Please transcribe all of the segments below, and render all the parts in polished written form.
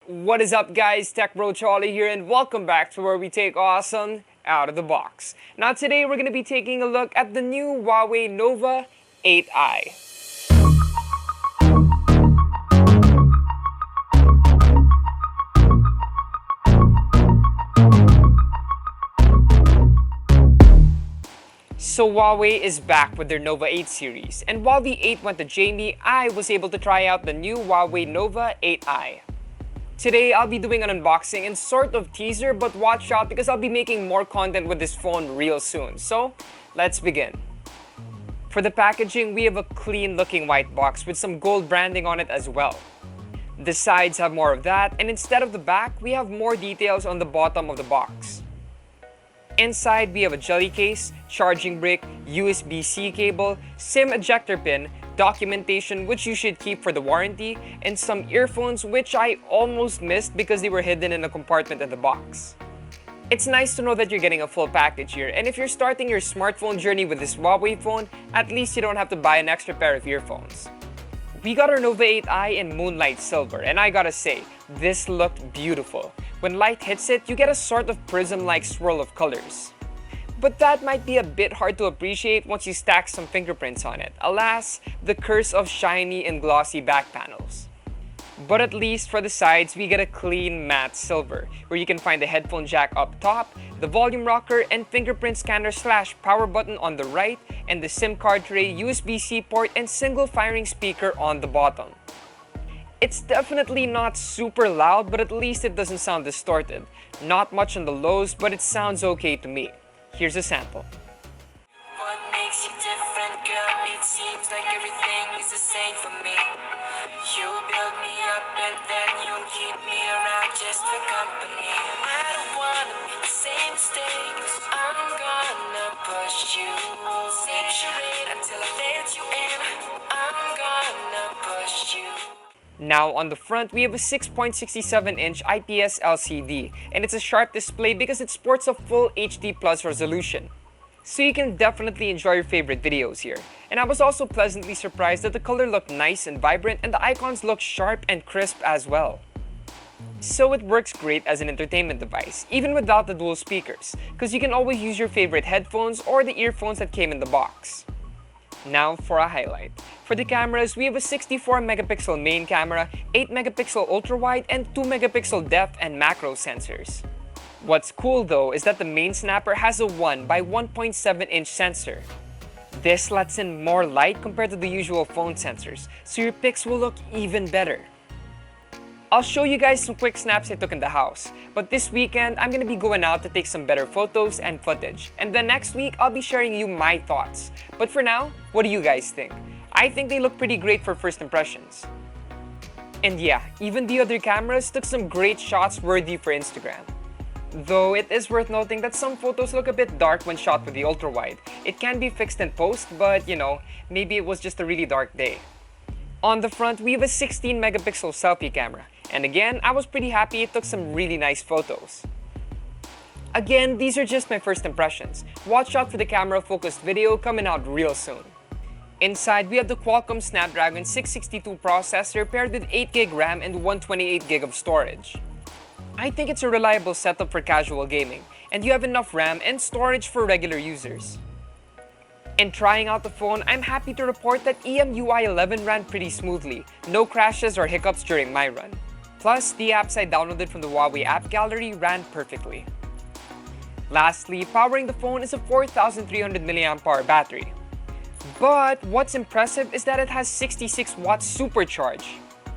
What is up, guys? Tech Bro Charlie here, and welcome back to where we take awesome out of the box. Now today we're going to be taking a look at the new Huawei Nova 8i. So Huawei is back with their Nova 8 series, and while the 8 went to Jamie, I was able to try out the new Huawei Nova 8i. Today, I'll be doing an unboxing and sort of teaser, but watch out because I'll be making more content with this phone real soon. So, let's begin. For the packaging, we have a clean looking white box with some gold branding on it as well. The sides have more of that, and instead of the back, we have more details on the bottom of the box. Inside, we have a jelly case, charging brick, USB-C cable, SIM ejector pin, documentation which you should keep for the warranty, and some earphones which I almost missed because they were hidden in a compartment in the box. It's nice to know that you're getting a full package here, and if you're starting your smartphone journey with this Huawei phone, at least you don't have to buy an extra pair of earphones. We got our Nova 8i in Moonlight Silver, and I gotta say, this looked beautiful. When light hits it, you get a sort of prism-like swirl of colors. But that might be a bit hard to appreciate once you stack some fingerprints on it. Alas, the curse of shiny and glossy back panels. But at least for the sides, we get a clean matte silver, where you can find the headphone jack up top, the volume rocker and fingerprint scanner / power button on the right, and the SIM card tray, USB-C port, and single firing speaker on the bottom. It's definitely not super loud, but at least it doesn't sound distorted. Not much on the lows, but it sounds okay to me. Here's a sample. What makes you different, girl? It seems like everything is the same for me. You build me up and then you keep me around just for company. I don't wanna make the same mistakes. I'm gonna push you. Saturate until I let you in. I'm gonna push you. Now on the front, we have a 6.67-inch IPS LCD, and it's a sharp display because it sports a full HD+ resolution. So you can definitely enjoy your favorite videos here. And I was also pleasantly surprised that the color looked nice and vibrant and the icons look sharp and crisp as well. So it works great as an entertainment device, even without the dual speakers, because you can always use your favorite headphones or the earphones that came in the box. Now for a highlight. For the cameras, we have a 64-megapixel main camera, 8-megapixel ultra-wide, and 2-megapixel depth and macro sensors. What's cool though is that the main snapper has a 1 by 1.7-inch sensor. This lets in more light compared to the usual phone sensors, so your pics will look even better. I'll show you guys some quick snaps I took in the house, but this weekend I'm gonna be going out to take some better photos and footage, and then next week I'll be sharing you my thoughts. But for now, what do you guys think? I think they look pretty great for first impressions. And yeah, even the other cameras took some great shots worthy for Instagram. Though it is worth noting that some photos look a bit dark when shot with the ultra-wide. It can be fixed in post, but you know, maybe it was just a really dark day. On the front, we have a 16-megapixel selfie camera. And again, I was pretty happy it took some really nice photos. Again, these are just my first impressions. Watch out for the camera-focused video coming out real soon. Inside, we have the Qualcomm Snapdragon 662 processor paired with 8GB RAM and 128GB of storage. I think it's a reliable setup for casual gaming, and you have enough RAM and storage for regular users. In trying out the phone, I'm happy to report that EMUI 11 ran pretty smoothly, no crashes or hiccups during my run. Plus, the apps I downloaded from the Huawei app gallery ran perfectly. Lastly, powering the phone is a 4,300 mAh battery. But what's impressive is that it has 66 watts supercharge.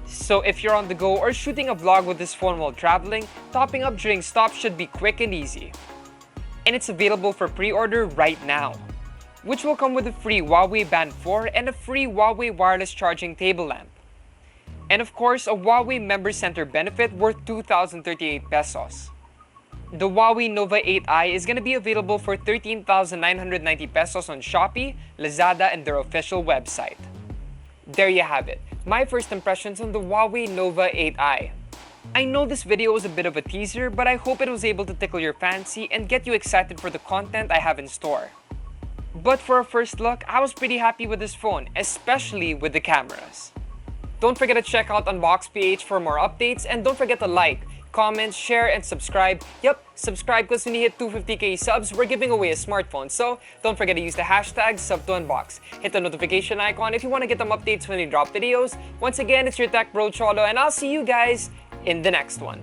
So if you're on the go or shooting a vlog with this phone while traveling, topping up during stops should be quick and easy. And it's available for pre-order right now, which will come with a free Huawei Band 4 and a free Huawei wireless charging table lamp. And of course, a Huawei Member Center benefit worth 2,038 pesos. The Huawei Nova 8i is going to be available for 13,990 pesos on Shopee, Lazada, and their official website. There you have it, my first impressions on the Huawei Nova 8i. I know this video was a bit of a teaser, but I hope it was able to tickle your fancy and get you excited for the content I have in store. But for a first look, I was pretty happy with this phone, especially with the cameras. Don't forget to check out Unbox PH for more updates, and don't forget to like, comment, share, and subscribe. Yep, subscribe because when you hit 250k subs, we're giving away a smartphone. So don't forget to use the hashtag #SubToUnbox. Hit the notification icon if you want to get them updates when we drop videos. Once again, it's your tech bro Cholo, and I'll see you guys in the next one.